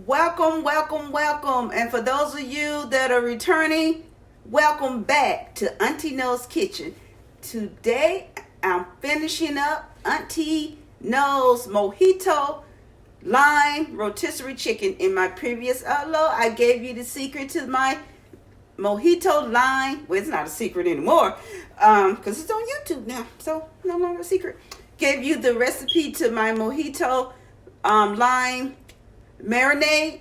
Welcome, welcome, welcome. And for those of you that are returning, welcome back to Auntie Knows Kitchen. Today, I'm finishing up Auntie Knows Mojito Lime Rotisserie Chicken. In my previous upload, I gave you the secret to my Mojito Lime. Well, it's not a secret anymore because it's on YouTube now, so no longer a secret. Gave you the recipe to my Mojito lime marinade.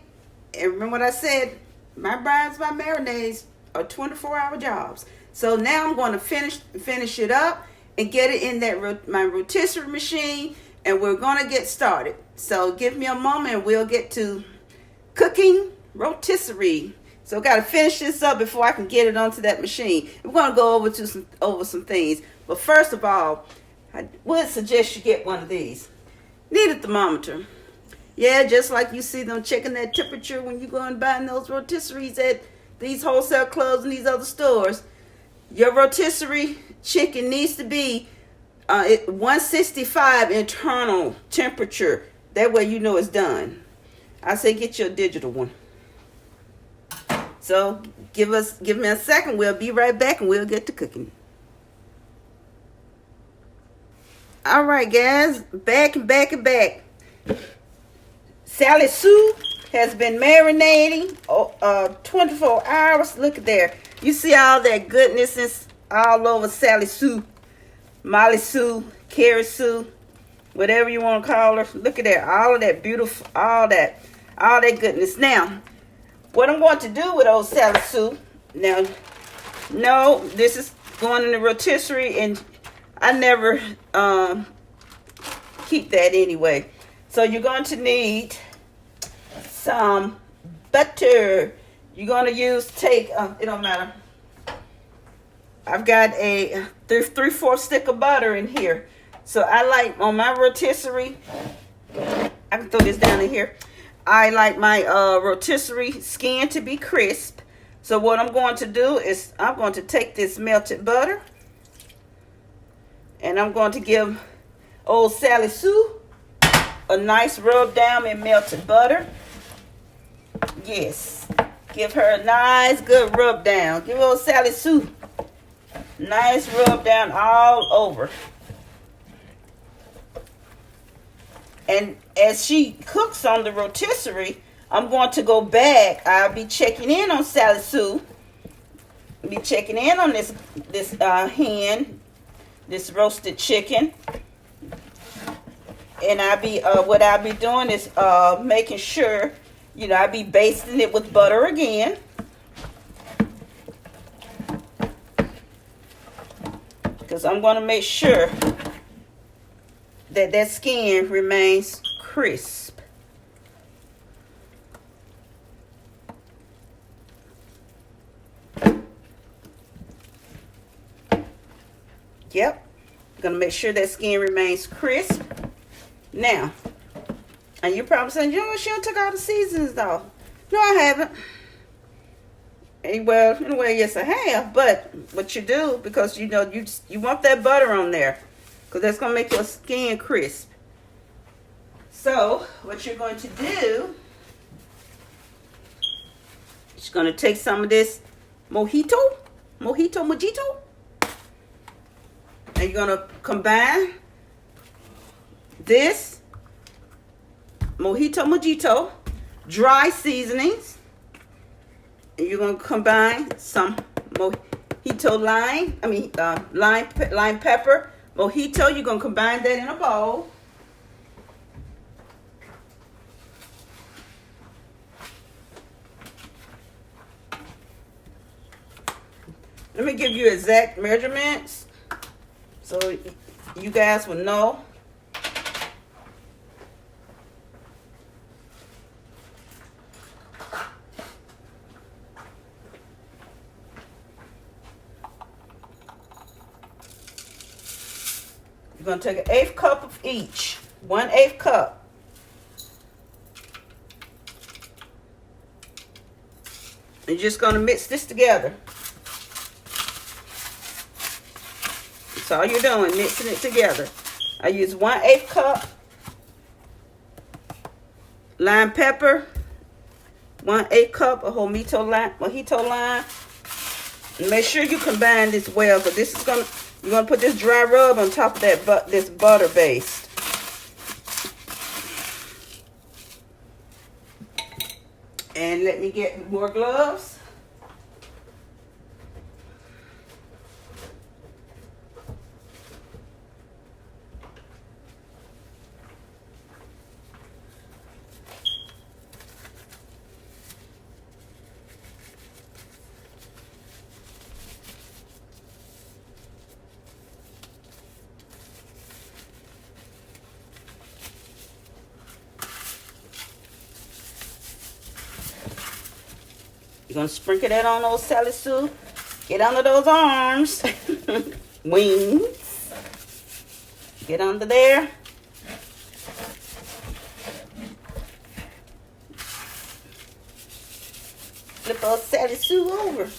And remember what I said, my brines, my marinades are 24-hour jobs. So now I'm going to finish it up and get it in that my rotisserie machine, and we're going to get started. So give me a moment and we'll get to cooking rotisserie. So got to finish this up before I can get it onto that machine. We're going to go over some things. But first of all, I would suggest you get one of these. Need a thermometer. Yeah, just like you see them checking that temperature when you go and buying those rotisseries at these wholesale clubs and these other stores. Your rotisserie chicken needs to be 165 internal temperature. That way you know it's done. I say get you a digital one. So give me a second. We'll be right back and we'll get to cooking. All right, guys, back. Sally Sue has been marinating 24 hours. Look at there. You see all that goodness is all over Sally Sue, Molly Sue, Carrie Sue, whatever you want to call her. Look at there. All of that beautiful, all that goodness. Now, what I'm going to do with old Sally Sue, now, no, this is going in the rotisserie, and I never keep that anyway. So you're going to need some butter. You're going to take, it don't matter. I've got a 3/4 stick of butter in here. So I like, on my rotisserie, I can throw this down in here. I like my rotisserie skin to be crisp. So what I'm going to do is I'm going to take this melted butter, and I'm going to give old Sally Sue a nice rub down in melted butter. Yes. Give her a nice good rub down. Give old Sally Sue nice rub down all over. And as she cooks on the rotisserie, I'm going to go back. I'll be checking in on Sally Sue. Be checking in on this hen, this roasted chicken. And what I'll be doing is making sure, I'll be basting it with butter again. Because I'm going to make sure that skin remains crisp. Yep. I'm going to make sure that skin remains crisp. Now, and you're probably saying, she done took all the seasonings though. No, I haven't. Well, in a way, yes, I have. But what you do, because you want that butter on there, because that's going to make your skin crisp. So, what you're going to do is going to take some of this Mojito, and you're going to combine this Mojito dry seasonings, and you're going to combine some Mojito lime pepper, Mojito. You're going to combine that in a bowl. Let me give you exact measurements so you guys will know. You're going to take 1/8 cup of each. 1/8 cup. You're just going to mix this together. That's all you're doing, mixing it together. I use 1/8 cup lime pepper 1/8 cup of Mojito lime. And make sure you combine this well, because this is you're gonna put this dry rub on top of that this butter base. And let me get more gloves. You're going to sprinkle that on those salad soup. Get under those arms. Wings. Get under there. Flip those salad soup over.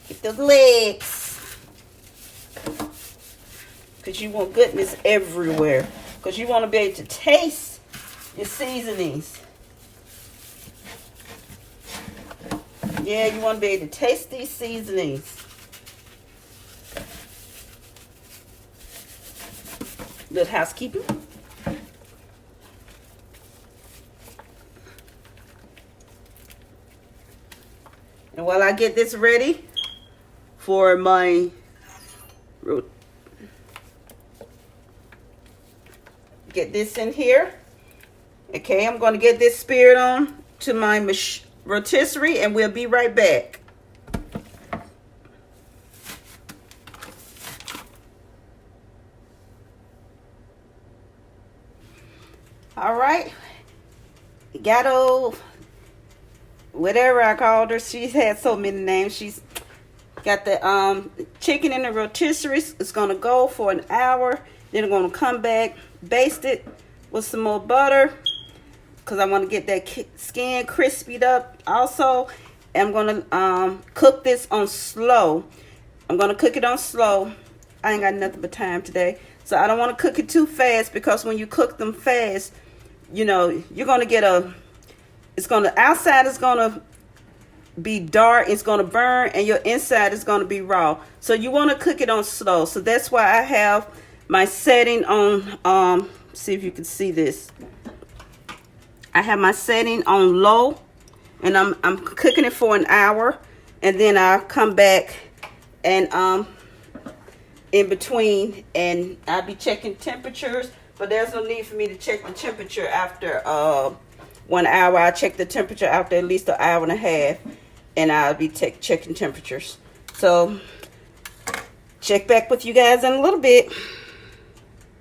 Get those legs. Because you want goodness everywhere. Because you want to be able to taste your seasonings. Yeah, you want to be able to taste these seasonings. Little housekeeping. And while I get this ready for my get this in here. Okay, I'm going to get this speared on to my rotisserie, and we'll be right back. All right, Gato, whatever I called her, she's had so many names. She's got the chicken in the rotisserie. It's gonna go for an hour. Then I'm gonna come back, baste it with some more butter, because I want to get that skin crispied up. Also, I'm going to cook this on slow. I'm going to cook it on slow. I ain't got nothing but time today. So I don't want to cook it too fast, because when you cook them fast, you know, you're going to get outside is going to be dark, it's going to burn, and your inside is going to be raw. So you want to cook it on slow. So that's why I have my setting on, see if you can see this. I have my setting on low, and I'm cooking it for an hour, and then I'll come back and in between, and I'll be checking temperatures. But there's no need for me to check the temperature after 1 hour. I check the temperature after at least an hour and a half, and I'll be checking temperatures. So check back with you guys in a little bit.